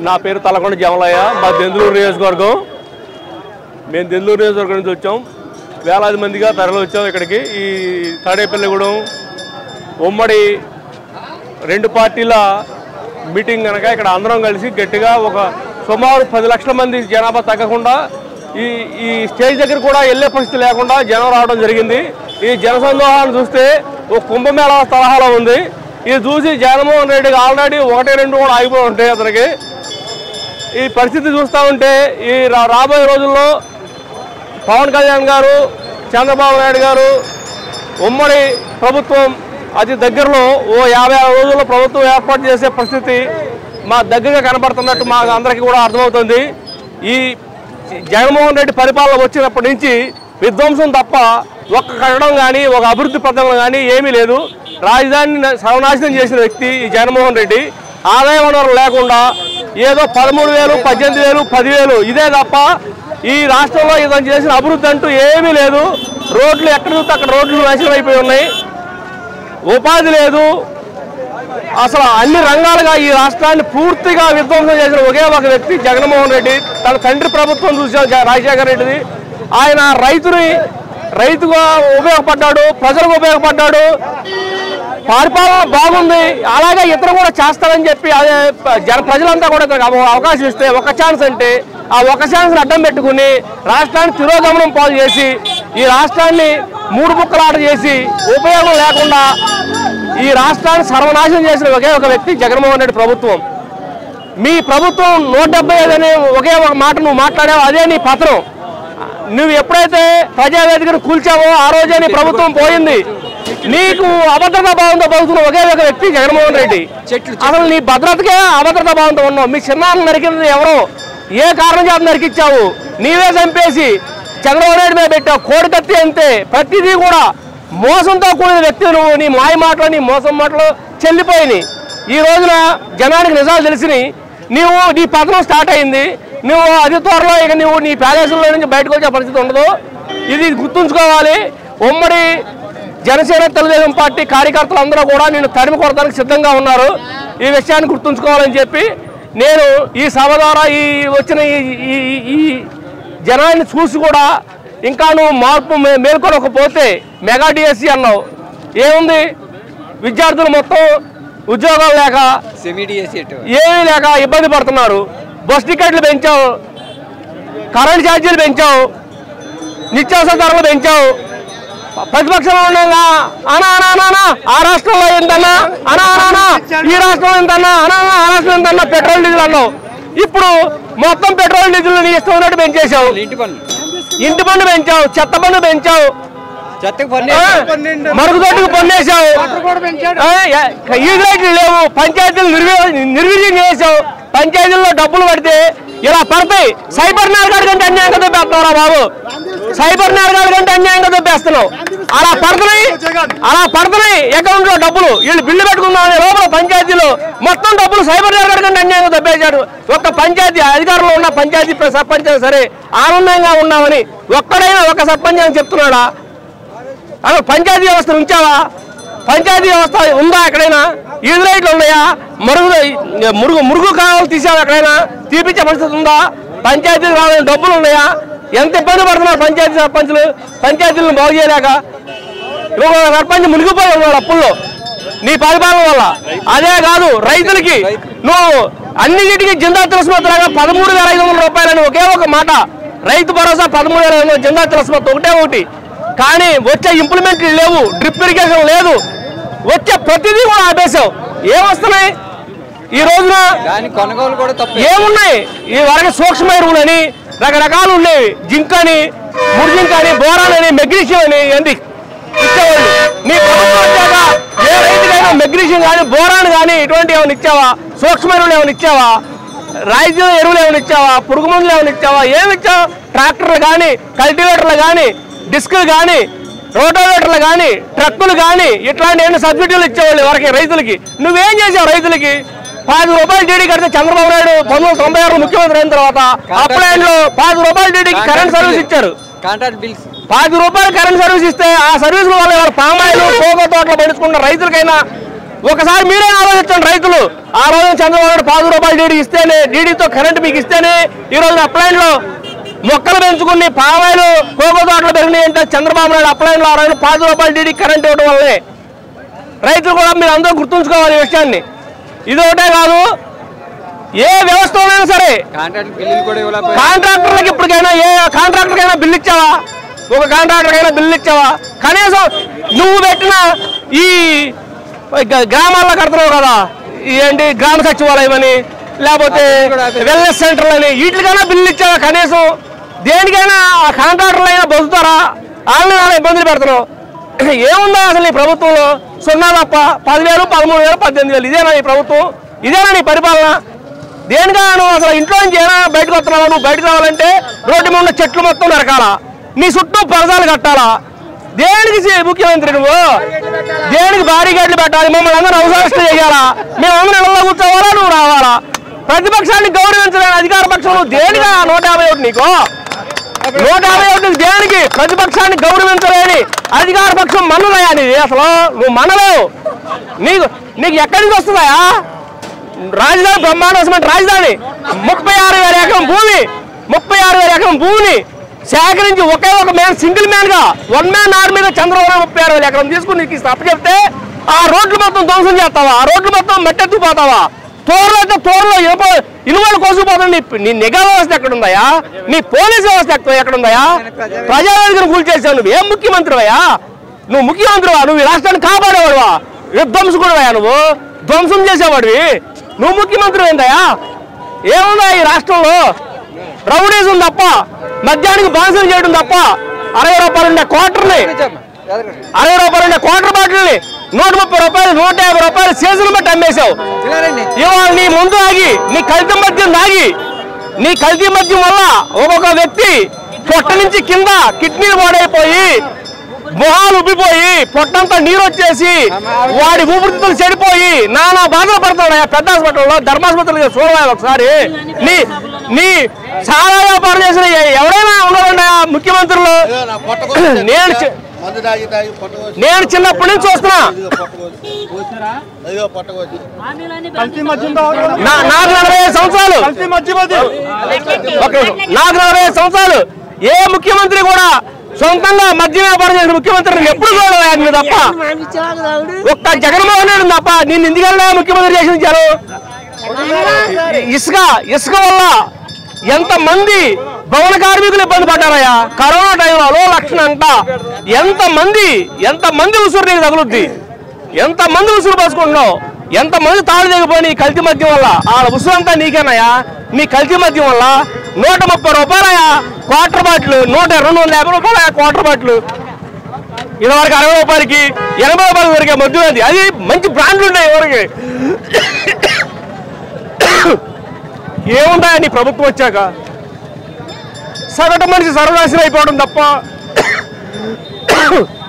నా పేరు తలకొండ జమలయ్య, మా దెందులూరు నియోజకవర్గం. మేము దెందులూరు నియోజకవర్గం నుంచి వచ్చాం. వేలాది మందిగా తరలి వచ్చాం ఇక్కడికి. ఈ తాడేపల్లిగూడెం ఉమ్మడి రెండు పార్టీల మీటింగ్ కనుక ఇక్కడ అందరం కలిసి గట్టిగా ఒక సుమారు 10 లక్షల మంది జనాభా తగ్గకుండా ఈ స్టేజ్ దగ్గర కూడా వెళ్ళే పరిస్థితి లేకుండా జనం రావడం జరిగింది. ఈ జనసందోహాన్ని చూస్తే ఒక కుంభమేళ తరహాలో ఉంది. ఇది చూసి జగన్మోహన్ రెడ్డికి ఆల్రెడీ 1-2 కూడా ఆగిపోయి ఉంటాయి అతనికి. ఈ పరిస్థితి చూస్తూ ఉంటే ఈ రాబోయే రోజుల్లో పవన్ కళ్యాణ్ గారు, చంద్రబాబు నాయుడు గారు ఉమ్మడి ప్రభుత్వం అతి దగ్గరలో 50 రోజుల్లో ప్రభుత్వం ఏర్పాటు చేసే పరిస్థితి మా దగ్గరగా కనబడుతున్నట్టు మాకు అందరికీ కూడా అర్థమవుతుంది. ఈ జగన్మోహన్ రెడ్డి పరిపాలన వచ్చినప్పటి నుంచి విధ్వంసం తప్ప ఒక్క కట్టడం కానీ ఒక అభివృద్ధి పథకం కానీ ఏమీ లేదు. రాజధానిని సర్వనాశనం చేసిన వ్యక్తి ఈ జగన్మోహన్ రెడ్డి. ఆదాయ వనరులు లేకుండా ఏదో 13,000, 18,000, 10,000 ఇదే తప్ప ఈ రాష్ట్రంలో ఇతను చేసిన అభివృద్ధి అంటూ ఏమీ లేదు. రోడ్లు ఎక్కడ చూస్తే అక్కడ రోడ్లు నాశనం అయిపోయి ఉన్నాయి. ఉపాధి లేదు. అసలు అన్ని రంగాలుగా ఈ రాష్ట్రాన్ని పూర్తిగా విధ్వంసం చేసిన ఒకే ఒక వ్యక్తి జగన్మోహన్ రెడ్డి. తన తండ్రి ప్రభుత్వం చూసాం రాజశేఖర రెడ్డిది. ఆయన రైతుగా ఉపయోగపడ్డాడు, ప్రజలకు ఉపయోగపడ్డాడు, పరిపాలన బాగుంది. అలాగే ఇతను కూడా చేస్తారని చెప్పి అదే ప్రజలంతా కూడా అవకాశం ఇస్తే ఒక ఛాన్స్ అంటే ఆ ఒక ఛాన్స్ని అడ్డం పెట్టుకుని రాష్ట్రాన్ని తిరోగమనం పాలు చేసి ఈ రాష్ట్రాన్ని 3 ముక్కలాట చేసి ఉపయోగం లేకుండా ఈ రాష్ట్రాన్ని సర్వనాశనం చేసిన ఒకే ఒక వ్యక్తి జగన్మోహన్ రెడ్డి ప్రభుత్వం. మీ ప్రభుత్వం 175 అనే ఒకే ఒక మాట నువ్వు మాట్లాడావు, అదే నీ పత్రం. నువ్వు ఎప్పుడైతే ప్రజావేదికను కూల్చావో ఆ రోజే నీ ప్రభుత్వం పోయింది. నీకు అభద్రతా భావంతో బతుకుతున్న ఒకే ఒక వ్యక్తి జగన్మోహన్ రెడ్డి. అసలు నీ భద్రతకే అభద్రతా భావంతో ఉన్నావు. మీ చిన్నాన్ని నరికింది ఎవరో, ఏ కారణం చేత నరికిచ్చావు? నీవే చంపేసి చంద్రబాబు నాయుడు మీద పెట్టావు. కోడి కత్తి అంతే. ప్రతిదీ కూడా మోసంతో కూడిన వ్యక్తి నువ్వు. నీ మాయ మాటలు, నీ మోసం మాటలు చెల్లిపోయినాయి. ఈ రోజున జనానికి నిజాలు తెలిసినాయి. నీ పతనం స్టార్ట్ అయింది. నువ్వు అతి త్వరలో ఇక నీ ప్యాలెస్లో నుంచి బయటకు వచ్చే పరిస్థితి ఉండదు. ఇది గుర్తుంచుకోవాలి. ఉమ్మడి జనసేన తెలుగుదేశం పార్టీ కార్యకర్తలు అందరూ కూడా నేను తరిమి కొడడానికి సిద్ధంగా ఉన్నారు. ఈ విషయాన్ని గుర్తుంచుకోవాలని చెప్పి నేను ఈ సభ ద్వారా వచ్చిన ఈ జనాన్ని చూసి కూడా ఇంకా నువ్వు మార్పు మేల్కొనకపోతే మెగా డిఎస్సి అన్నావు. ఏముంది? విద్యార్థులు మొత్తం ఉద్యోగాలు లేక ఏమీ లేక ఇబ్బంది పడుతున్నారు. బస్ టికెట్లు పెంచావు, కరెంట్ ఛార్జీలు పెంచావు, నిత్యావసర ధరలు పెంచావు. ప్రతిపక్షంలో ఉండగా అనా ఆ రాష్ట్రంలో ఎంతన్నా, అనా ఈ రాష్ట్రంలో ఎంతన్నా, ఆ రాష్ట్రం ఎంతన్నా పెట్రోల్ డీజిల్ అన్నావు. ఇప్పుడు మొత్తం పెట్రోల్ డీజిల్ నీ ఇష్టం ఉన్నట్టు పెంచేసావు. ఇంటి పన్ను పెంచావు, చెత్త పన్ను పెంచావు, మరుగుదొడ్డుకు పన్నేసావు, ఈజీలైట్లు లేవు, పంచాయతీలు నిర్వీర్యం చేసావు. పంచాయతీల్లో డబ్బులు పడితే ఇలా పడతాయి. సైబర్ నేరగాడి కంటే అన్యాయంగా దొబ్బేస్తున్నావు బాబు. సైబర్ నేరగాడి కంటే అన్యాయంగా దొబ్బేస్తున్నావు. అలా పడుతున్నాయి అకౌంట్లో డబ్బులు. వీళ్ళు బిల్లు పెట్టుకున్నాం లోపల పంచాయతీలో మొత్తం డబ్బులు సైబర్ నేరగాడి కంటే అన్యాయంగా దొబ్బేశాడు. ఒక్క పంచాయతీ అధికారంలో ఉన్న పంచాయతీ సర్పంచ్ సరే ఆనందంగా ఉన్నామని ఒక్కడైనా ఒక సర్పంచ్ అని చెప్తున్నాడా? అసలు పంచాయతీ వ్యవస్థ ఉంచావా? పంచాయతీ వ్యవస్థ ఉందా ఎక్కడైనా? ఈజీ లైట్లు ఉన్నాయా? మురుగు కావాలి తీసావా ఎక్కడైనా? తీపించే పరిస్థితి ఉందా? పంచాయతీకి రావాలని డబ్బులు ఉన్నాయా? ఎంత ఇబ్బంది పడుతున్నారు పంచాయతీ సర్పంచులు పంచాయతీలను బాగు చేయలేక. సర్పంచ్ మునిగిపోయి ఉన్నాడు అప్పుల్లో నీ పరిపాలన వల్ల. అదే కాదు, రైతులకి నువ్వు అన్నిటికీ జిందా తిరస్మతలాగా 13,500 రూపాయలని ఒకే ఒక మాట. రైతు భరోసా 13,500, జిందా తిరస్మత ఒకటి. కానీ వచ్చే ఇంప్లిమెంట్లు లేవు, డ్రిప్ ఇరిగేషన్ లేదు, వచ్చే ప్రతిదీ కూడా ఆపేశావు. ఏమొస్తున్నాయి ఈ రోజున? కొనుగోలు కూడా ఏమున్నాయి? ఈ వరకు సూక్ష్మ ఎరువులని రకరకాలు ఉండేవి. జింక్ అని, ముర్జింక్ అని, బోరాన్ అని, మెగ్నీషియం అని ఏంటి ఇచ్చేవాళ్ళు. నీ ప్రభుత్వం వచ్చాక ఏ రైతుకైనా మెగ్నీషియం కానీ, బోరాన్ కానీ ఇటువంటి ఏమైనా ఇచ్చావా? సూక్ష్మ ఎరువులు ఏమైనా ఇచ్చావా? రాయితీ ఎరువులు ఏమైనా ఇచ్చావా? పురుగు మందులు ఏమైనా ఇచ్చావా? ఏమి ఇచ్చావు? ట్రాక్టర్లు కానీ, కల్టివేటర్లు కానీ, డిస్కులు కానీ, రోటోవేటర్లు కానీ, ట్రక్కులు కానీ ఇట్లాంటి ఎన్ని సబ్సిడీలు ఇచ్చేవాళ్ళు ఎవరికి రైతులకి. నువ్వేం చేసావు రైతులకి? 5 రూపాయలు డీడీ కడితే చంద్రబాబు నాయుడు 1996 ముఖ్యమంత్రి అయిన తర్వాత అప్లైన్లో 5 రూపాయలు డీడీకి కరెంట్ సర్వీస్ ఇచ్చారు. 5 రూపాయలు కరెంట్ సర్వీస్ ఇస్తే ఆ సర్వీసుల వల్ల పామాయిలు, కోకో తోటలు పండించుకున్న రైతులకైనా ఒకసారి మీరే ఆలోచించండి రైతులు. ఆ రోజు చంద్రబాబు నాయుడు 10 రూపాయలు డీడీ ఇస్తేనే, డీడీతో కరెంట్ మీకు ఇస్తేనే ఈ రోజు అప్లైన్లో మొక్కలు పెంచుకుని పామాయిలు కోకో తోటలు పెరిగినాయి అంటే చంద్రబాబు నాయుడు అప్లైన్లో ఆ రోజు 10 రూపాయలు డీడీ కరెంట్ ఇవ్వడం వల్లే. రైతులు కూడా మీరు అందరూ గుర్తుంచుకోవాలి ఈ విషయాన్ని. ఇది ఒకటే కాదు, ఏ వ్యవస్థలోనైనా సరే కాంట్రాక్టర్లకు ఇప్పటికైనా ఏ కాంట్రాక్టర్కైనా బిల్లు ఇచ్చావా? ఒక కాంట్రాక్టర్కైనా బిల్లు ఇచ్చావా? కనీసం నువ్వు పెట్టిన ఈ గ్రామాల్లో కడుతున్నావు కదా, ఏంటి గ్రామ సచివాలయం అని, లేకపోతే వెల్నెస్ సెంటర్లు అని, వీటికైనా బిల్లు ఇచ్చావా? కనీసం దేనికైనా ఆ కాంట్రాక్టర్లు అయినా బతుకుతారా? వాళ్ళని ఇబ్బందులు పెడుతున్నావు. ఏముందా అసలు ఈ ప్రభుత్వంలో? 0 తప్ప 10,000, 13,000, 18,000. ఇదేనా ఈ ప్రభుత్వం? ఇదేనా నీ పరిపాలన? దేనిగా నువ్వు అసలు ఇంట్లో నుంచి ఏమైనా బయటకు వస్తున్నావా? నువ్వు బయటకు రావాలంటే రోడ్డు మీద ఉన్న చెట్లు మొత్తం నరకాలా, నీ చుట్టూ పరదాలు కట్టాలా? దేనికి ముఖ్యమంత్రి నువ్వు? దేనికి భారీ గేట్లు పెట్టాలి? మమ్మల్ని అందరూ అవసరం చేయాలా? మేమందరూ ఇళ్ళలో కూర్చోవాలా, నువ్వు రావాలా? ప్రతిపక్షాన్ని గౌరవించలేని అధికార పక్షం నువ్వు దేనిగా? 151 నీకు 151 దేనికి? ప్రతిపక్షాన్ని గౌరవించలేని అధికార పక్షం మనలయా నీది? అసలు నువ్వు మనలేవు. నీకు ఎక్కడి నుంచి వస్తుందయా? రాజధాని బ్రహ్మాండమైన రాజధాని, 36,000 ఎకరం భూమి, 36,000 ఎకరం భూమిని సేకరించి ఒకే ఒక మ్యాన్, సింగిల్ మ్యాన్ గా, 1 మ్యాన్ ఆర్మీగా చంద్రబాబు 36,000 ఎకరం తీసుకుని నీకు అప్పచెప్తే ఆ రోడ్లు మొత్తం ధ్వంసం చేస్తావా? ఆ రోడ్లు మొత్తం మెట్టెత్తిపోతావా? తోరలో ఇనుమలు కోసుకుపోతుంది. నీ నిఘా వ్యవస్థ ఎక్కడుందయా? నీ పోలీస్ వ్యవస్థ ఎక్కడుందయా? ప్రజావేదికను కూల్చేసావు. నువ్వు ఏం ముఖ్యమంత్రివయ్యా? నువ్వు ముఖ్యమంత్రివా? నువ్వు ఈ రాష్ట్రాన్ని కాపాడేవాడువా? విధ్వంసకుడువయ్యా? నువ్వు ధ్వంసం చేసేవాడివి. నువ్వు ముఖ్యమంత్రి ఏందయ్యా? ఏముందా ఈ రాష్ట్రంలో? రౌడీజం తప్ప, మద్యానికి బాన్సులు చేయడం తప్ప, 60 రూపాయలు ఉండే క్వార్టర్ని, 60 రూపాయలు ఉండే క్వార్టర్ బాటిల్ని 130 రూపాయలు, 150 రూపాయలు సీజన్ బట్టి అమ్మేశావు. ఇవాళ నీ ముందు ఆగి నీ కల్తీ మద్యం తాగి, నీ కల్తీ మద్యం వల్ల ఒక్కొక్క వ్యక్తి పొట్ట నుంచి కింద కిడ్నీలు పాడైపోయి, మొహాలు ఉబ్బిపోయి, పొట్టంతా నీరు వచ్చేసి, వాడి ఊపిరితిత్తులు చెడిపోయి నానా బాధలు పడుతున్నాయా? పెద్ద హాస్పిటల్లో, ధర్మాసుపత్రులు చూడవా ఒకసారి? నీ చాలా వ్యాపారం చేసిన ఎవరైనా ఉన్నారన్నా ముఖ్యమంత్రులు? నేను చిన్నప్పటి నుంచి చూస్తున్నా. నాకు 45 సంవత్సరాలు, నాకు 45 సంవత్సరాలు. ఏ ముఖ్యమంత్రి కూడా సొంతంగా మద్య వ్యాపారం చేసిన ముఖ్యమంత్రిని ఎప్పుడు చూడలేదు తప్ప, ఒక్క జగన్మోహన్ రెడ్డి తప్ప. నేను ఎందుకన్నా ముఖ్యమంత్రి చేసించారు? ఇసుక వల్ల ఎంతమంది భవన కార్మికులు ఇబ్బంది పడ్డారయ్యా? కరోనా టైంలో 1,00,000 అంట. ఎంతమంది ఉసురు నీకు తగులుద్ది? ఎంతమంది ఉసురు పోసుకుంటున్నావు? ఎంతమంది తాడు దిగిపోయి కల్తీ మద్యం వల్ల? ఆ ఉసురు అంతా నీకేనయ్యా? నీ కల్తీ మద్యం వల్ల 130 రూపాయలయా క్వార్టర్ బాటిల్, 250 రూపాయలు క్వార్టర్ బాటిల్. ఇదివరకు 60 రూపాయలకి, 80 రూపాయలు వరకే మద్యం. అది మంచి బ్రాండ్లు ఉన్నాయి ఎవరికి. ఏముందా నీ ప్రభుత్వం వచ్చాక? సగటు మనిషి సర్వనాశనం అయిపోవడం తప్ప